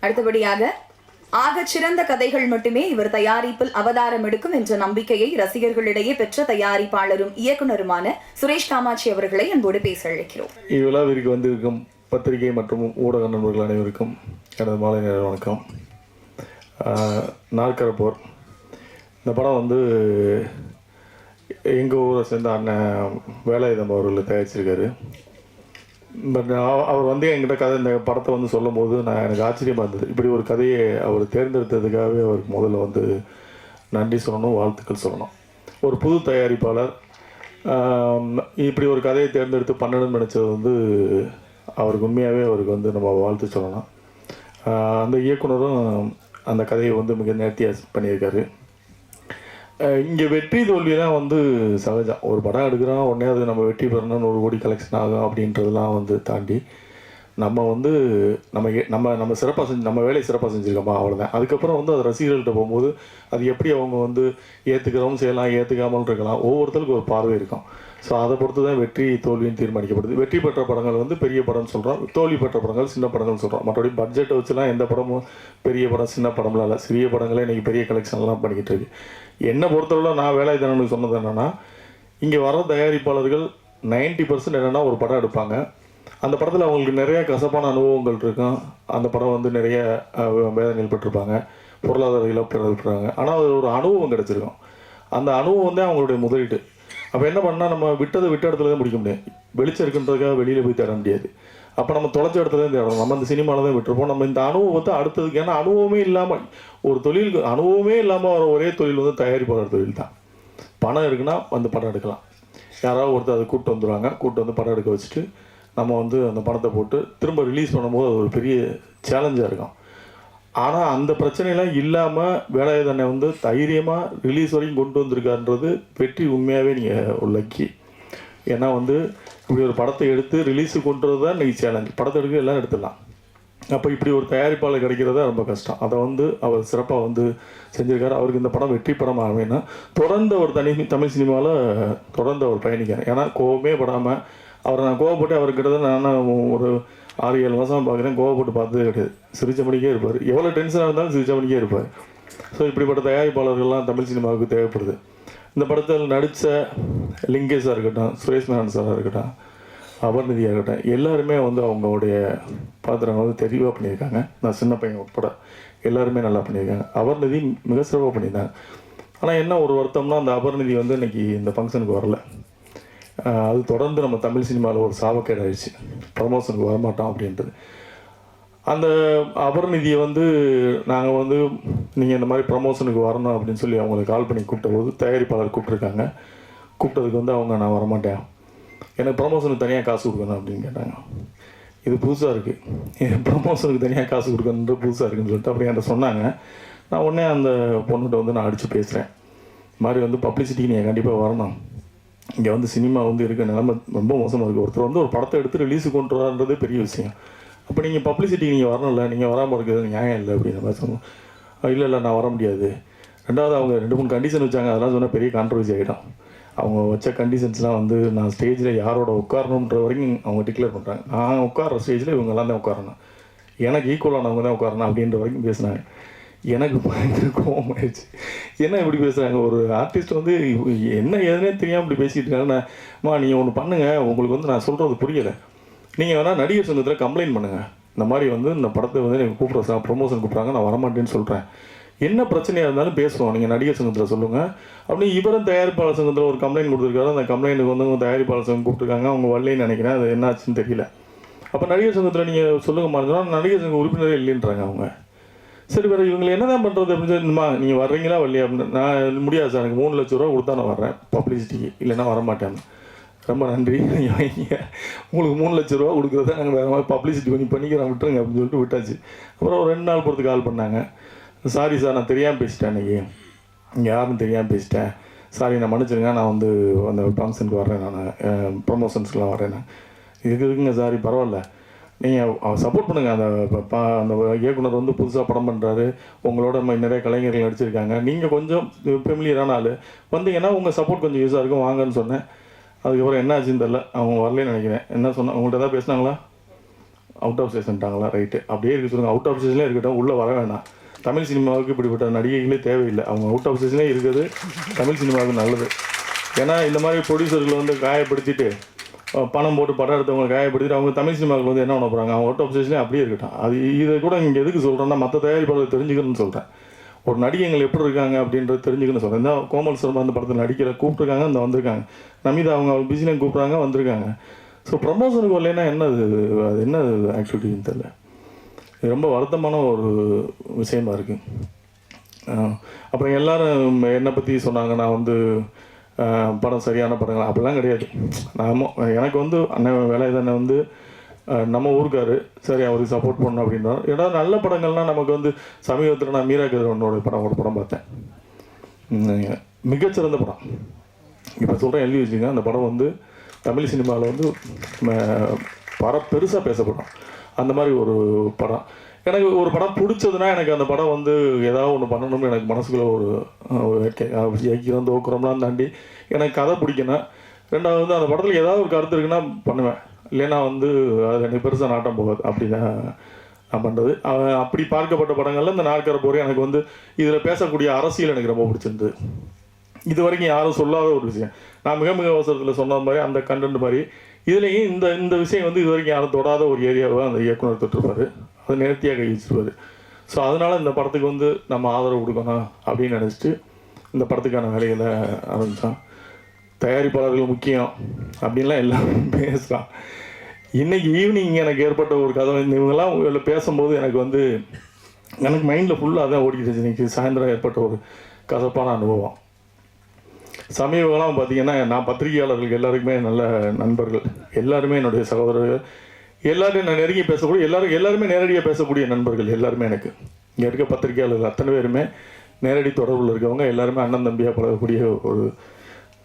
அடுத்தபடியாக ஆகச் சிறந்த கதைகள் மட்டுமே இவர் தயாரிப்பில் அவதாரம் எடுக்கும் என்ற நம்பிக்கையை ரசிகர்களிடையே பெற்ற தயாரிப்பாளரும் இயக்குனருமான சுரேஷ் காமாட்சி அவர்களை அன்போடு பேச அழைக்கிறோம். இவ்விழாவிற்கு வந்திருக்கும் பத்திரிகை மற்றும் ஊடக நண்பர்கள் அனைவருக்கும் எனது மாலை நேர வணக்கம். நாற்கரப்போர் இந்த படம் வந்து எங்கள் ஊரை சேர்ந்த அண்ணன் வேலாயுதம் அவர்கள் தயாரிச்சிருக்காரு. பட் அவர் வந்து என்கிட்ட கதை இந்த படத்தை வந்து சொல்லும் போது எனக்கு ஆச்சரியமாக இருந்தது. இப்படி ஒரு கதையை அவர் தேர்ந்தெடுத்ததுக்காகவே அவருக்கு முதல்ல வந்து நன்றி சொல்லணும், வாழ்த்துக்கள் சொல்லணும். ஒரு புது தயாரிப்பாளர் இப்படி ஒரு கதையை தேர்ந்தெடுத்து பண்ணணும்னு நினச்சது வந்து அவருக்கு உண்மையாகவே அவருக்கு வந்து நம்ம வாழ்த்து சொல்லலாம். அந்த இயக்குனரும் அந்த கதையை வந்து மிக நேர்த்தியாக பண்ணியிருக்காரு. இங்கே வெற்றி தோல்வியெல்லாம் வந்து சகஜம். ஒரு படம் எடுக்கிறோம் உடனே அது நம்ம வெற்றி பெறணும்னு 1 கோடி கலெக்ஷன் ஆகும் அப்படின்றதெல்லாம் வந்து தாண்டி நம்ம வந்து நம்ம சிறப்பாக நம்ம வேலையை சிறப்பாக செஞ்சுருக்கோமா, அவ்வளோதான். அதுக்கப்புறம் வந்து அது ரசிகர்கள்ட்ட போகும்போது அது எப்படி அவங்க வந்து ஏற்றுக்கிறவங்க செய்யலாம், ஏற்றுக்காமல் இருக்கலாம். ஒவ்வொருத்தருக்கும் ஒரு பார்வை இருக்கும். ஸோ அதை பொறுத்து தான் வெற்றி தோல்வின்னு தீர்மானிக்கப்படுது. வெற்றி பெற்ற படங்கள் வந்து பெரிய படம்னு சொல்கிறோம், தோல்வி பெற்ற படங்கள் சின்ன படங்கள்னு சொல்கிறோம். மற்றபடி பட்ஜெட்டை வச்சுலாம் எந்த படமும் பெரிய படம் சின்ன படம்லாம் இல்லை. சிறிய படங்களே இன்றைக்கி பெரிய கலெக்ஷன்லாம் பண்ணிக்கிட்டு இருக்கு. என்னை பொறுத்தவரை நான் வேலாயுதனுக்கு சொன்னது என்னென்னா, இங்கே வர தயாரிப்பாளர்கள் 90% என்னென்னா ஒரு படம் எடுப்பாங்க. அந்த படத்தில் அவங்களுக்கு நிறைய கசப்பான அனுபவங்கள் இருக்கும். அந்த படம் வந்து நிறைய வேதனைகள் பெற்றிருப்பாங்க, பொருளாதார இழப்பு இருப்பாங்க. ஆனால் அது ஒரு அனுபவம் கிடச்சிருக்கும். அந்த அனுபவம் வந்து அவங்களுடைய முதலீடு. அப்போ என்ன பண்ணால் நம்ம விட்ட இடத்துல தான் முடிக்க முடியாது. வெளிச்சம் இருக்குன்றதுக்காக வெளியில் போய் தேட முடியாது. அப்போ நம்ம தொலைச்ச இடத்துல தான் தேடணும். நம்ம அந்த சினிமாவில் தான் விட்டுருப்போம். நம்ம இந்த அனுபவத்தை அடுத்ததுக்கு, ஏன்னா அனுபவமே இல்லாமல் ஒரு தொழிலுக்கு அனுபவமே இல்லாமல் வர ஒரே தொழில் வந்து தயாரிப்பாளர் தொழில் தான். பணம் இருக்குன்னா வந்து படம் எடுக்கலாம். யாராவது ஒருத்தர் அதை கூப்பிட்டு வந்துடுவாங்க, கூப்பிட்டு வந்து படம் எடுக்க வச்சுட்டு நம்ம வந்து அந்த பணத்தை போட்டு திரும்ப ரிலீஸ் பண்ணும்போது அது ஒரு பெரிய சேலஞ்சாக இருக்கும். ஆனால் அந்த பிரச்சனைலாம் இல்லாமல் வேலாயுதனை வந்து தைரியமாக ரிலீஸ் வரைக்கும் கொண்டு வந்திருக்காருன்றது வெற்றி. உண்மையாகவே நீங்கள் ஒரு லக்கி. ஏன்னா வந்து இப்படி ஒரு படத்தை எடுத்து ரிலீஸுக்கு கொண்டு வரது தான் இன்றைக்கி சேலஞ்ச். படத்தை எடுக்க எல்லாம் எடுத்துடலாம். அப்போ இப்படி ஒரு தயாரிப்பாளர் கிடைக்கிறதா ரொம்ப கஷ்டம். அதை வந்து அவர் சிறப்பாக வந்து செஞ்சுருக்காரு. அவருக்கு இந்த படம் வெற்றி படம் ஆகவேன்னா தொடர்ந்து ஒரு தமிழ் சினிமாவில் தொடர்ந்து அவர் பயணிக்கிறார். ஏன்னா கோவமே படாமல் அவரை நான் கோவப்பட்டு அவர்கிட்ட நான் ஒரு 6-7 மாதம் பார்க்குறேன். கோவப்பட்டு பார்த்ததே கிடையாது. சிரிச்சபடிக்கே இருப்பார். எவ்வளோ டென்ஷனாக இருந்தாலும் சிரிச்சபடிக்கே இருப்பார். ஸோ இப்படிப்பட்ட தயாரிப்பாளர்கள்லாம் தமிழ் சினிமாவுக்கு தேவைப்படுது. இந்த படத்தில் நடித்த லிங்கேஷாக இருக்கட்டும், சுரேஷ் மேனன் சாராக இருக்கட்டும், அபர்நிதியாக இருக்கட்டும், எல்லாருமே வந்து அவங்களுடைய பாத்திரங்கள் வந்து தெளிவாக பண்ணியிருக்காங்க. நான் சின்ன பையன் உட்பட எல்லாருமே நல்லா பண்ணியிருக்காங்க. அபர்நிதி மிக சிறப்பாக பண்ணியிருந்தாங்க. ஆனால் என்ன ஒரு வருத்தம்னா, அந்த அபர்நிதி வந்து இன்றைக்கி இந்த ஃபங்க்ஷனுக்கு வரல. அது தொடர்ந்து நம்ம தமிழ் சினிமாவில் ஒரு சாபக்கேடு ஆயிடுச்சு. ப்ரமோஷனுக்கு வரமாட்டோம் அப்படின்றது. அந்த அபர்நிதியை வந்து நாங்கள் வந்து நீங்கள் இந்த மாதிரி ப்ரமோஷனுக்கு வரணும் அப்படின்னு சொல்லி அவங்களுக்கு கால் பண்ணி கூப்பிட்ட போது தயாரிப்பாளர் கூப்பிட்ருக்காங்க. கூப்பிட்டதுக்கு வந்து அவங்க நான் வரமாட்டேன், எனக்கு ப்ரமோஷனுக்கு தனியாக காசு கொடுக்கணும் அப்படின்னு கேட்டாங்க. இது புதுசாக இருக்குது, ப்ரமோஷனுக்கு தனியாக காசு கொடுக்கணுன்ற புதுசாக இருக்குதுன்னு சொல்லிட்டு அப்படி என்கிட்ட சொன்னாங்க. நான் உடனே அந்த பொண்ணுகிட்ட வந்து நான் அடித்து பேசுகிறேன். இது மாதிரி வந்து பப்ளிசிட்டிக்கு நீங்கள் கண்டிப்பாக வரணும். இங்கே வந்து சினிமா வந்து இருக்க நிலைமை ரொம்ப மோசமாக இருக்குது. ஒருத்தர் வந்து ஒரு படத்தை எடுத்து ரிலீஸுக்கு கொண்டு வரான்றதே பெரிய விஷயம். அப்போ நீங்கள் பப்ளிசிட்டிக்கு நீங்கள் வரணும்ல, நீங்கள் வராமல் இருக்கிறது நியாயம் இல்லை அப்படின்ற மாதிரி சொன்னோம். இல்லை நான் வர முடியாது. ரெண்டாவது அவங்க 2-3 கண்டிஷன் வச்சாங்க. அதெல்லாம் சொன்னால் பெரிய கான்ட்ரவர்சி ஆகிடும். அவங்க வச்ச கண்டிஷன்ஸ்லாம் வந்து நான் ஸ்டேஜில் யாரோட உட்காரணுன்ற வரைக்கும் அவங்க டிக்ளேர் பண்ணுறாங்க. நான் உட்கார ஸ்டேஜில் இவங்கெல்லாம் தான் உட்காரணும், எனக்கு ஈக்குவலானவங்க தான் உட்காரணும் அப்படின்ற வரைக்கும் பேசினாங்க. எனக்கு பயங்கர கோபம் ஆயிடுச்சு. என்ன இப்படி பேசுகிறாங்க? ஒரு ஆர்டிஸ்ட் வந்து என்ன ஏதுனே தெரியாமல் இப்படி பேசிகிட்டு இருக்காங்கண்ணா. நீங்கள் ஒன்று பண்ணுங்கள், உங்களுக்கு வந்து நான் சொல்கிறது புரியலை. நீங்கள் வேணால் நடிகர் சங்கத்தில் கம்ப்ளைண்ட் பண்ணுங்கள். இந்த மாதிரி வந்து இந்த படத்தை வந்து நீங்கள் கூப்பிட்ற ப்ரொமோஷன் கூப்பிட்றாங்க, நான் வரமாட்டேன்னு சொல்கிறேன். என்ன பிரச்சனையாக இருந்தாலும் பேசுவோம், நீங்கள் நடிகர் சங்கத்தில் சொல்லுங்கள் அப்படி. இவரும் தயாரிப்பாளர் சங்கத்தில் ஒரு கம்ப்ளைண்ட் கொடுத்துருக்காரு. அந்த கம்ப்ளைண்ட்டுக்கு வந்து தயாரிப்பாளர் சங்கம் கூப்பிட்டுருக்காங்க. அவங்க வரலைன்னு நினைக்கிறேன். அது என்னாச்சுன்னு தெரியல. அப்போ நடிகர் சங்கத்தில் நீங்கள் சொல்லுங்க மாதிரி நடிகர் சங்க உறுப்பினரே இல்லைன்றாங்க அவங்க. சரி வேறு இவங்களை என்ன தான் பண்ணுறது அப்படின்னு சொல்லிமா, நீங்கள் வர்றீங்களா வரலையா அப்படின்னு. நான் முடியாது சார், எனக்கு 3 லட்ச ரூபா கொடுத்தா நான் வர்றேன் பப்ளிசிட்டிக்கு, இல்லைன்னா வரமாட்டேன். ரொம்ப நன்றி, நீங்கள் வைங்க, உங்களுக்கு 3 லட்ச ரூபா கொடுக்குறத நாங்கள் வேறு மாதிரி பப்ளிசிட்டி பண்ணிக்கிறோம், விட்டுருங்க அப்படின்னு சொல்லிட்டு விட்டாச்சு. அப்புறம் ஒரு 2 நாள் பொறுத்து கால் பண்ணாங்க. சாரி சார், நான் தெரியாமல் பேசிட்டேன், அன்றைக்கி இங்கே யாருன்னு தெரியாமல் பேசிட்டேன், சாரி நான் மன்னிச்சிருங்க, நான் வந்து அந்த ஃபங்க்ஷனுக்கு வர்றேன், நான் ப்ரொமோஷன்ஸ்க்கெலாம் வர்றேன். நான் இதுக்கு இருக்குங்க சாரி, பரவாயில்ல, நீங்கள் சப்போர்ட் பண்ணுங்கள். அந்த இயக்குனர் வந்து புதுசாக படம் பண்ணுறாரு, உங்களோட நிறைய கலைஞர்கள் நடிச்சிருக்காங்க, நீங்கள் கொஞ்சம் ஃபெமிலியரான ஆள், வந்தீங்கன்னா உங்கள் சப்போர்ட் கொஞ்சம் யூஸாக இருக்கும், வாங்கன்னு சொன்னேன். அதுக்கப்புறம் என்ன ஆச்சுன்னு தெரில, அவங்க வரலன்னு நினைக்கிறேன். என்ன சொன்ன, உங்கள்கிட்ட தான் பேசினாங்களா? அவுட் ஆஃப் ஸ்டேஷன்ட்டாங்களா, ரைட்டு, அப்படியே இருக்க சொல்லுங்கள். அவுட் ஆஃப் ஸ்டேஷன்லேயே இருக்கட்டும், உள்ளே வர வேணாம். தமிழ் சினிமாவுக்கு இப்படிப்பட்ட நடிகைகளே தேவையில்லை. அவங்க அவுட் ஆஃப் ஸ்டேஷன்லேயே இருக்கிறது தமிழ் சினிமாவுக்கு நல்லது. ஏன்னா இந்த மாதிரி ப்ரொடியூசர்களை வந்து காயப்படுத்திட்டு பணம் போட்டு படம் எடுத்தவங்க காயப்படுத்திட்டு அவங்க தமிழ் சினிமாவுக்கு வந்து என்ன பண்ண போகிறாங்க? அவங்க அவுட் ஆஃப் ஸ்டேஷன்லேயே அப்படியே இருக்கட்டும். அது இதை கூட இங்கே எதுக்கு சொல்கிறேன்னா, மற்ற தயாரிப்பாளர்கள் தெரிஞ்சுக்கணும்னு சொல்கிறேன். ஒரு நடிகைகள் எப்படி இருக்காங்க அப்படின்றது தெரிஞ்சுக்கணும்னு சொல்கிறேன். இந்த கோமல் சர்மா அந்த படத்தில் நடிக்கிற கூப்பிட்ருக்காங்க, இந்த வந்திருக்காங்க. நமிதா அவங்க பிஸியாக கூப்பிட்றாங்க, வந்திருக்காங்க. ஸோ ப்ரமோஷனுக்கு வரலைன்னா என்னது, அது என்ன ஆக்டிவிட்டின்னு தெரியல. இது ரொம்ப வருத்தமான ஒரு விஷயமா இருக்குது. அப்புறம் எல்லோரும் என்னை பற்றி சொன்னாங்க, நான் வந்து படம் சரியான படங்கள் அப்படிலாம் கிடையாது. எனக்கு வந்து அண்ணன் வேலைதானே வந்து நம்ம ஊருக்காரு, சரி அவருக்கு சப்போர்ட் பண்ணணும் அப்படின்னா. ஏன்னா நல்ல படங்கள்லாம் நமக்கு வந்து சமீபத்தில் நான் மீரா கதிரவனோட ஒரு படம் பார்த்தேன், மிகச்சிறந்த படம். இப்போ சொல்கிறேன், எழுதி வச்சுங்க. அந்த படம் வந்து தமிழ் சினிமாவில் வந்து பெருசாக பேசப்படும். அந்த மாதிரி ஒரு படம். எனக்கு ஒரு படம் பிடிச்சதுன்னா எனக்கு அந்த படம் வந்து ஏதாவது ஒன்று பண்ணணும்னு எனக்கு மனசுக்குள்ளே ஒரு ஜெயிக்கிறோம் தோக்குறோம்லாம் தாண்டி எனக்கு கதை பிடிக்கணும். ரெண்டாவது வந்து அந்த படத்தில் ஏதாவது ஒரு கருத்து இருக்குன்னா பண்ணுவேன், இல்லைன்னா வந்து அது எனக்கு பெருசாக நாட்டம் போகாது. அப்படி தான் நான் பண்ணுறது. அப்படி பார்க்கப்பட்ட படங்களில் இந்த நாற்கர போரே எனக்கு வந்து இதில் பேசக்கூடிய அரசியல் எனக்கு ரொம்ப பிடிச்சிருந்தது. இது வரைக்கும் யாரும் சொல்லாத ஒரு விஷயம். நான் மிக மிக அவசரத்தில் சொன்ன மாதிரி அந்த கண்டென்ட் மாதிரி இதுலேயும் இந்த விஷயம் வந்து இது வரைக்கும் யாரும் தொடாத ஒரு ஏரியாவை அந்த இயக்குனர் தொட்டிருப்பார். அது நேர்த்தியாக கை வச்சிருப்பார். ஸோ அதனால் இந்த படத்துக்கு வந்து நம்ம ஆதரவு கொடுக்கணும் அப்படின்னு நினச்சிட்டு இந்த படத்துக்கான வேலைகளை ஆரம்பித்தான். தயாரிப்பாளர்கள் முக்கியம் அப்படின்லாம் எல்லாம் பேசலாம். இன்றைக்கி ஈவினிங் எனக்கு ஏற்பட்ட ஒரு கதை, இவங்கெல்லாம் இதில் பேசும்போது எனக்கு மைண்டில் ஃபுல்லாக அதான் ஓடிக்கிட்டு. இன்றைக்கி சாயந்தரம் ஏற்பட்ட ஒரு கசப்பான அனுபவம். சமீபம்லாம் பார்த்திங்கன்னா, நான் பத்திரிகையாளர்களுக்கு எல்லாருக்குமே நல்ல நண்பர்கள், எல்லாருமே என்னுடைய சகோதரர்கள், எல்லாரும் நான் நெருங்கி பேசக்கூடிய எல்லாருமே நேரடியாக பேசக்கூடிய நண்பர்கள் எல்லாருமே. எனக்கு இங்கே இருக்க பத்திரிகையாளர்கள் அத்தனை பேருமே நேரடி தொடர்பில் இருக்கவங்க, எல்லாருமே அண்ணன் தம்பியாக பழகக்கூடிய ஒரு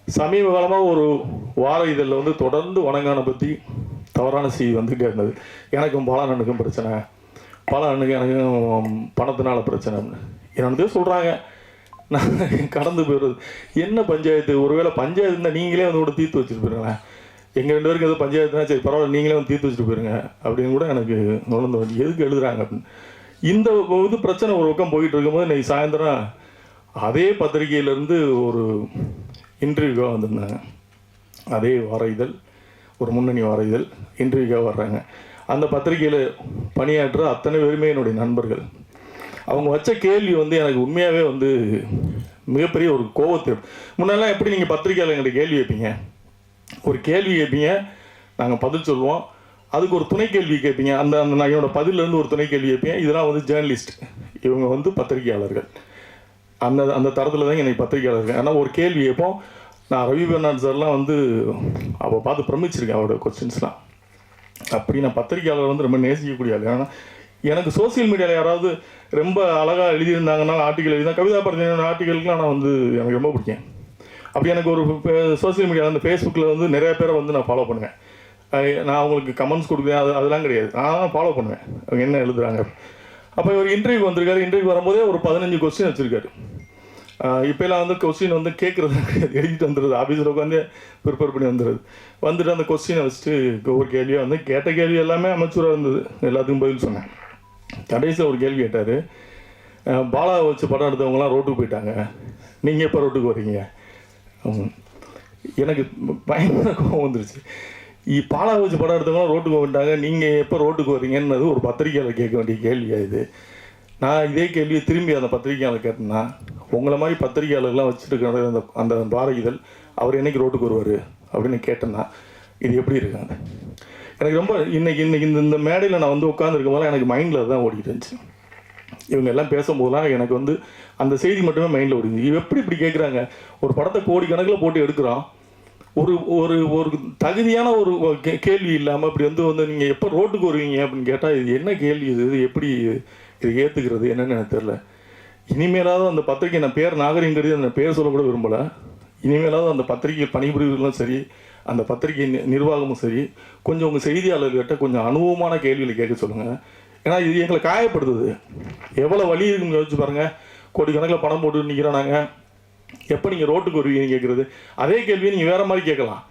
சமீப காலமாக ஒரு வார இதழில் வந்து தொடர்ந்து வணங்கானை பற்றி தவறான செய்தி வந்துகிட்டே இருந்தது. எனக்கும் பாலண்ணனுக்கும் பிரச்சனை, பாலண்ணனுக்கு எனக்கும் பணத்தினால பிரச்சனைன்னு என்னென்னதே சொல்கிறாங்க. நான் கடந்து போயிடுறது. என்ன பஞ்சாயத்து? ஒருவேளை பஞ்சாயத்து இருந்தால் நீங்களே வந்து கூட தீர்த்து வச்சுட்டு போயிருங்களேன். எங்கள் 2 பேருக்கு எதுவும் பஞ்சாயத்துனா சரி பரவாயில்ல, நீங்களே வந்து தீர்த்து வச்சுட்டு போயிருங்க அப்படின்னு கூட எனக்கு நுழைந்து வந்து எதுக்கு எழுதுறாங்க அப்படின்னு. இந்த இது பிரச்சனை ஒரு பக்கம் போயிட்டு இருக்கும்போது இன்னைக்கு சாயந்தரம் அதே பத்திரிகையிலேருந்து ஒரு இன்டர்வியூவாக வந்திருந்தாங்க. அதே வார இதழ், ஒரு முன்னணி வார இதழ் இன்டர்வியூவாக வர்றாங்க. அந்த பத்திரிகையில் பணியாற்ற அத்தனை பேருமே என்னுடைய நண்பர்கள். அவங்க வச்ச கேள்வி வந்து எனக்கு உண்மையாகவே வந்து மிகப்பெரிய ஒரு கோபத்தை. முன்னெல்லாம் எப்படி நீங்கள் பத்திரிகையாளர் எங்கள்கிட்ட கேள்வி வைப்பீங்க, ஒரு கேள்வி கேட்பீங்க, நாங்கள் பதில் சொல்லுவோம், அதுக்கு ஒரு துணை கேள்வி கேட்பீங்க, அந்த நான் என்னோடய பதிலேருந்து ஒரு துணை கேள்வி கேட்பேன். இதெல்லாம் வந்து ஜேர்னலிஸ்ட், இவங்க வந்து பத்திரிகையாளர்கள். அந்த தரத்தில் தான் எனக்கு பத்திரிகையாளர்கள். ஆனால் ஒரு கேள்வி கேட்போம். நான் ரவி பெர்னாட் சார்லாம் வந்து அவள் பார்த்து பிரமிச்சிருக்கேன் அவரோட கொஸ்டின்ஸ்லாம். அப்படி நான் பத்திரிகையாளர் வந்து ரொம்ப நேசிக்கக்கூடிய ஆள். ஏன்னா எனக்கு சோசியல் மீடியாவில் யாராவது ரொம்ப அழகாக எழுதியிருந்தாங்கன்னா, ஆர்டிக்கல் எழுதினா, கவிதா பரஞ்சனோட ஆர்டிக்கலுக்குலாம் நான் வந்து எனக்கு ரொம்ப பிடிக்கும். அப்படி எனக்கு ஒரு சோசியல் மீடியாவில் அந்த ஃபேஸ்புக்கில் வந்து நிறைய பேரை வந்து நான் ஃபாலோ பண்ணுவேன். நான் அவங்களுக்கு கமெண்ட்ஸ் கொடுக்குறேன், அதெல்லாம் கிடையாது, நான் ஃபாலோ பண்ணுவேன் அவங்க என்ன எழுதுகிறாங்க. அப்போ ஒரு இன்டர்வியூ வந்திருக்காரு. இன்டர்வியூ வரும்போதே ஒரு 15 கொஸ்டின் வச்சுருக்காரு. இப்போலாம் வந்து கொஸ்டின் வந்து கேட்குறது எழுதிட்டு வந்துடுது, ஆஃபீஸில் உட்காந்து ப்ரிப்பேர் பண்ணி வந்துட்டு அந்த கொஸ்டினை வச்சுட்டு ஒவ்வொரு கேள்வியாக வந்து கேட்ட கேள்வி எல்லாமே அமைச்சராக இருந்தது, எல்லாத்துக்கும் பதில் சொன்னேன். கடைசியில் ஒரு கேள்வி கேட்டார். பாலாவை வச்சு படம் எடுத்தவங்களாம் ரோட்டுக்கு போயிட்டாங்க, நீங்கள் எப்போ ரோட்டுக்கு வரீங்க? எனக்கு பயங்கர கோவம் வந்துருச்சு. பாலாவை வச்சு படம் எடுத்தவங்களாம் ரோட்டுக்கு போயிட்டாங்க, நீங்கள் எப்போ ரோட்டுக்கு வரீங்கன்னது ஒரு பத்திரிகையாளர் கேட்க வேண்டிய கேள்வியாக இது. நான் இதே கேள்வியை திரும்பி அந்த பத்திரிகையாளர் கேட்டேன்னா, உங்களை மாதிரி பத்திரிகையாளர்லாம் வச்சுட்டு இருக்கிற அந்த வார இதழ் அவர் என்னைக்கு ரோட்டுக்கு வருவார் அப்படின்னு கேட்டேன்னா இது எப்படி இருக்காங்க? எனக்கு ரொம்ப இன்னைக்கு இந்த மேடையில் நான் வந்து உட்காந்துருக்கும் போது எனக்கு மைண்டில் தான் ஓடிக்கிட்டு இருந்துச்சு. இவங்க எல்லாம் பேசும்போதெல்லாம் எனக்கு வந்து அந்த செய்தி மட்டுமே மைண்டில் ஓடிச்சு. இவ எப்படி இப்படி கேட்குறாங்க? ஒரு படத்தை கோடிக்கணக்கில் போட்டு எடுக்கிறோம், ஒரு ஒரு ஒரு தகுதியான ஒரு கேள்வி இல்லாமல் இப்படி வந்து நீங்கள் எப்போ ரோட்டுக்கு வருவீங்க அப்படின்னு கேட்டால் இது என்ன கேள்வி? இது எப்படி இது ஏற்றுக்கிறது என்னன்னு எனக்கு தெரில. இனிமேலாவது அந்த பத்திரிகை, நான் பேர் நாகரிகங்கிறது அந்த பேர் சொல்லக்கூட விரும்பலை, இனிமேலாவது அந்த பத்திரிகை பணிபுரிவர்களும் சரி, அந்த பத்திரிகை நிர்வாகமும் சரி, கொஞ்சம் உங்கள் செய்தியாளர்கிட்ட கொஞ்சம் அனுபவமான கேள்விகளை கேட்க சொல்லுங்கள். ஏன்னா இது எங்களை காயப்படுத்துது. எவ்வளோ வழி இருக்குன்னு யோசிச்சு பாருங்கள். கோடிக்கணக்கில் பணம் போட்டு நிற்கிறோம் நாங்கள், எப்போ நீங்கள் ரோட்டுக்கு வருவீங்கன்னு கேட்குறது. அதே கேள்வியை நீங்கள் வேறு மாதிரி கேட்கலாம்.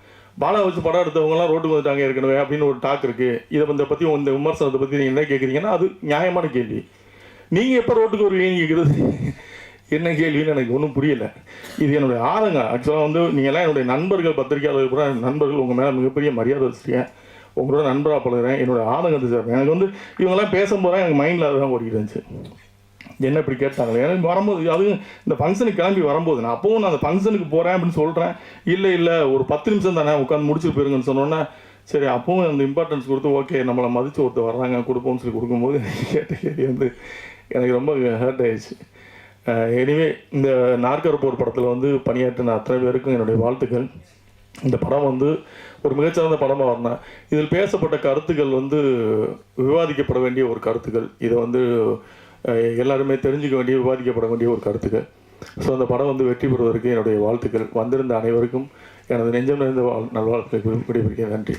பாலா வச்சு படம் எடுத்தவங்கலாம் ரோட்டுக்கு வந்துட்டாங்க ஏற்கனவே அப்படின்னு ஒரு டாக் இருக்குது. இதை பற்றி இந்த விமர்சனத்தை பற்றி நீங்கள் என்ன கேட்குறீங்கன்னா அது நியாயமான கேள்வி. நீங்கள் எப்போ ரோட்டுக்கு வருவீங்கன்னு கேட்குறது என்ன கேள்வின்னு எனக்கு ஒன்றும் புரியலை. இது என்னுடைய ஆதங்கம். ஆக்சுவலாக வந்து நீங்கள்லாம் என்னுடைய நண்பர்கள், பத்திரிகையாளர்கள் கூட நண்பர்கள், உங்கள் மேலே மிகப்பெரிய மரியாதை வச்சுருக்கேன், உங்களோட நண்பராக பழகிறேன். என்னோடய ஆதங்கத்தை சார் எனக்கு வந்து இவங்கெல்லாம் பேசும்போது எனக்கு மைண்டில் அதுதான் ஓடிக்கிட்டு இருந்துச்சு. என்ன இப்படி கேட்டாங்களே எனக்கு வரும்போது, அதுவும் இந்த ஃபங்க்ஷனுக்கு கிளம்பி வரும்போது நான் அப்போவும் நான் அந்த ஃபங்க்ஷனுக்கு போகிறேன் அப்படின்னு சொல்கிறேன். இல்லை ஒரு 10 நிமிஷம் தானே உட்காந்து முடிச்சுட்டு போயிருங்கன்னு சொன்னோன்னே சரி அப்பவும் அந்த இம்பார்ட்டன்ஸ் கொடுத்து ஓகே நம்மளை மதித்து ஒருத்தர் வர்றாங்க கொடுப்போம்னு சொல்லி கொடுக்கும்போது கேட்ட கேள்வி வந்து எனக்கு ரொம்ப ஹர்ட் ஆயிடுச்சு. எனிவே இந்த நாற்கர போர் படத்தில் வந்து பணியாற்றின அத்தனை பேருக்கும் என்னுடைய வாழ்த்துக்கள். இந்த படம் வந்து ஒரு மிகச்சிறந்த படமாக வரணும். இதில் பேசப்பட்ட கருத்துக்கள் வந்து விவாதிக்கப்பட வேண்டிய ஒரு கருத்துக்கள். இதை வந்து எல்லாருமே தெரிஞ்சுக்க வேண்டிய, விவாதிக்கப்பட வேண்டிய ஒரு கருத்துக்கள். ஸோ அந்த படம் வந்து வெற்றி பெறுவதற்கு என்னுடைய வாழ்த்துக்கள். வந்திருந்த அனைவருக்கும் எனது நெஞ்சம் நிறைந்த நல்வாழ்த்துக்களை விடைபெறுகிறேன். நன்றி.